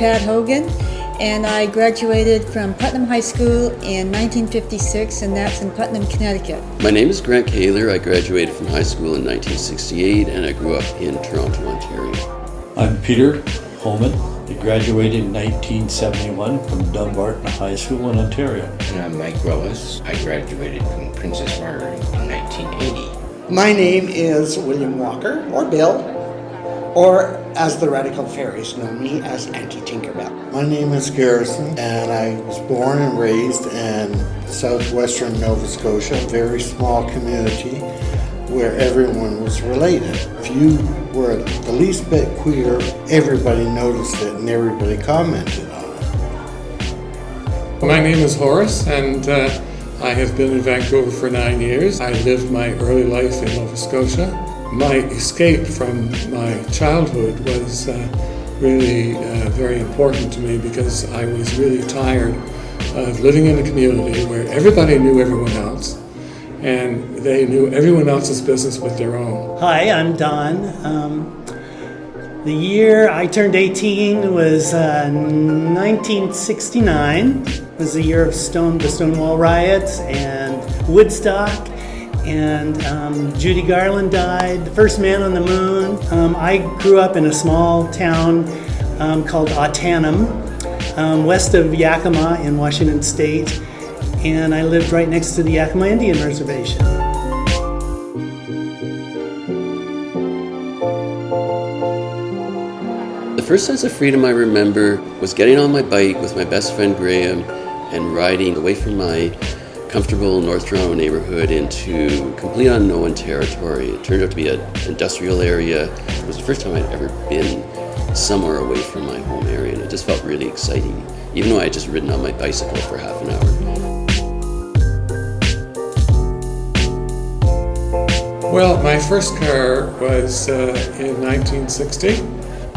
Pat Hogan, and I graduated from Putnam High School in 1956, and that's in Putnam, Connecticut. My name is Kayler. I graduated from high school in 1968, and I grew up in Toronto, Ontario. I'm Peter Holman. I graduated in 1971 from Dumbarton High School in Ontario. And I'm Mike Willis. I graduated from Princess Margaret in 1980. My name is William Walker, or Bill, or as the Radical Fairies know me as Auntie Tinkerbell. My name is Garrison, and I was born and raised in southwestern Nova Scotia, a very small community where everyone was related. If you were the least bit queer, everybody noticed it and everybody commented on it. My name is Horace, and I have been in Vancouver for 9 years. I lived my early life in Nova Scotia. My escape from my childhood was really very important to me because I was really tired of living in a community where everybody knew everyone else and they knew everyone else's business but their own. Hi, I'm Don. The year I turned 18 was 1969. It was the year of the Stonewall riots and Woodstock. And Judy Garland died, the first man on the moon. I grew up in a small town called Ottanum, west of Yakima in Washington State, and I lived right next to the Yakima Indian Reservation. The first sense of freedom I remember was getting on my bike with my best friend Graham and riding away from my comfortable North Toronto neighborhood into complete unknown territory. It turned out to be an industrial area. It was the first time I'd ever been somewhere away from my home area, and it just felt really exciting, even though I had just ridden on my bicycle for half an hour. Well, my first car was in 1960,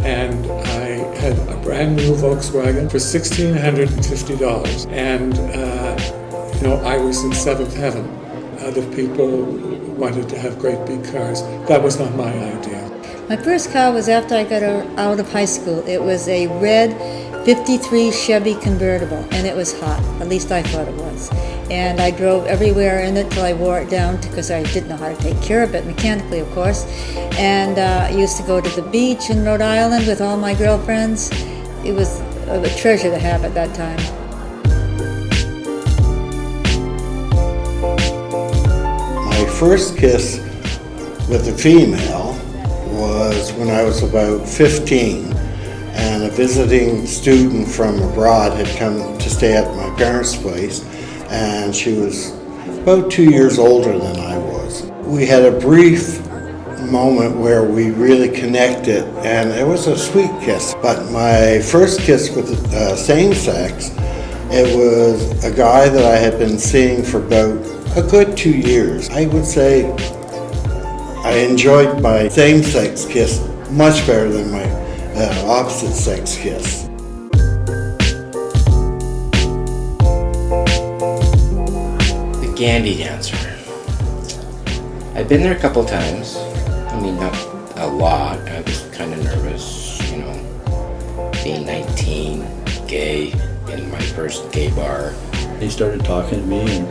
and I had a brand new Volkswagen for $1,650, and I was in seventh heaven. Other people wanted to have great big cars. That was not my idea. My first car was after I got out of high school. It was a red 53 Chevy convertible, and it was hot. At least I thought it was. And I drove everywhere in it till I wore it down because I didn't know how to take care of it, mechanically, of course. And I used to go to the beach in Rhode Island with all my girlfriends. It was a treasure to have at that time. My first kiss with a female was when I was about 15, and a visiting student from abroad had come to stay at my parents' place, and she was about 2 years older than I was. We had a brief moment where we really connected, and it was a sweet kiss. But my first kiss with same sex, it was a guy that I had been seeing for about a good 2 years. I would say I enjoyed my same-sex kiss much better than my opposite-sex kiss. The Gandhi dancer. I've been there a couple times. I mean, not a lot. I was kind of nervous, being 19, gay, in my first gay bar. He started talking to me, and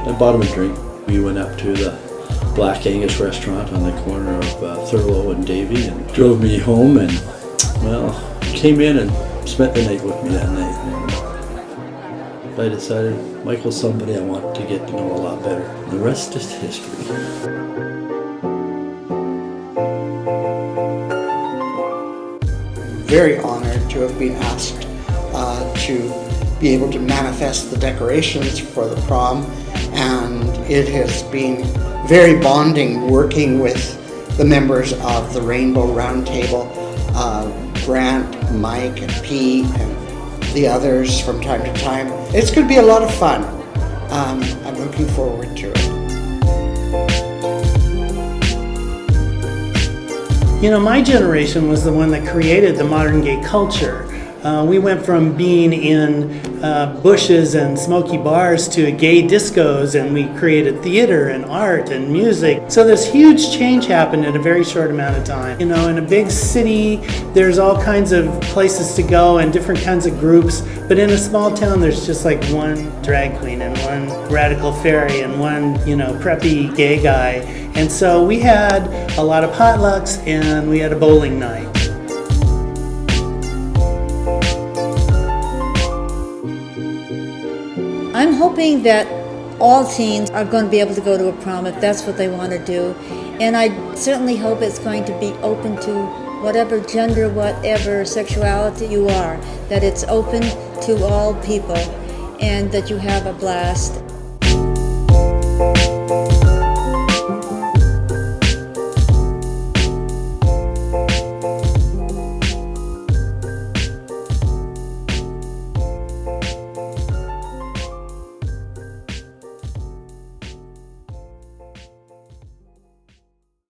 I bought him a drink. We went up to the Black Angus restaurant on the corner of Thurlow and Davie and drove me home, and came in and spent the night with me that night. And I decided Michael's somebody I want to get to know a lot better. The rest is history. Very honored to have been asked to be able to manifest the decorations for the prom, and it has been very bonding working with the members of the Rainbow Roundtable, Grant, Mike, and Pete, and the others from time to time. It's going to be a lot of fun. I'm looking forward to it. My generation was the one that created the modern gay culture. We went from being in bushes and smoky bars to gay discos, and we created theater and art and music. So this huge change happened in a very short amount of time. You know, in a big city, there's all kinds of places to go and different kinds of groups, but in a small town, there's just like one drag queen and one radical fairy and one, you know, preppy gay guy. And so we had a lot of potlucks and we had a bowling night. I'm hoping that all teens are going to be able to go to a prom if that's what they want to do. And I certainly hope it's going to be open to whatever gender, whatever sexuality you are, that it's open to all people and that you have a blast.